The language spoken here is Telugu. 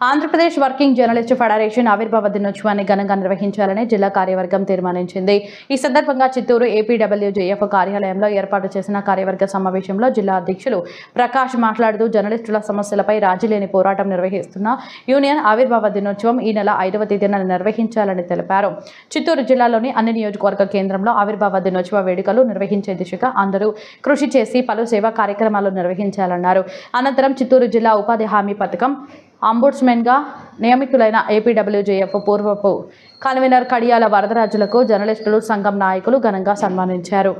ఆంధ్రప్రదేశ్ వర్కింగ్ జర్నలిస్టు ఫెడరేషన్ ఆవిర్భావ దినోత్సవాన్ని ఘనంగా నిర్వహించాలని జిల్లా కార్యవర్గం తీర్మానించింది. ఈ సందర్భంగా చిత్తూరు ఏపీడబ్ల్యూజేఎఫ్ కార్యాలయంలో ఏర్పాటు చేసిన కార్యవర్గ సమావేశంలో జిల్లా అధ్యక్షులు ప్రకాష్ మాట్లాడుతూ జర్నలిస్టుల సమస్యలపై రాజీలేని పోరాటం నిర్వహిస్తున్న యూనియన్ ఆవిర్భావ దినోత్సవం ఈ నెల 5వ తేదీన నిర్వహించాలని తెలిపారు. చిత్తూరు జిల్లాలోని అన్ని నియోజకవర్గ కేంద్రంలో ఆవిర్భావ దినోత్సవ వేడుకలు నిర్వహించే దిశగా అందరూ కృషి చేసి పలు సేవా కార్యక్రమాలు నిర్వహించాలన్నారు. అనంతరం చిత్తూరు జిల్లా ఉపాధి హామీ పథకం అంబుడ్స్మెన్గా నియమితులైన ఏపీడబ్ల్యూజేఎఫ్ పూర్వపు కన్వీనర్ కడియాల వరదరాజులకు జర్నలిస్టులు సంఘం నాయకులు ఘనంగా సన్మానించారు.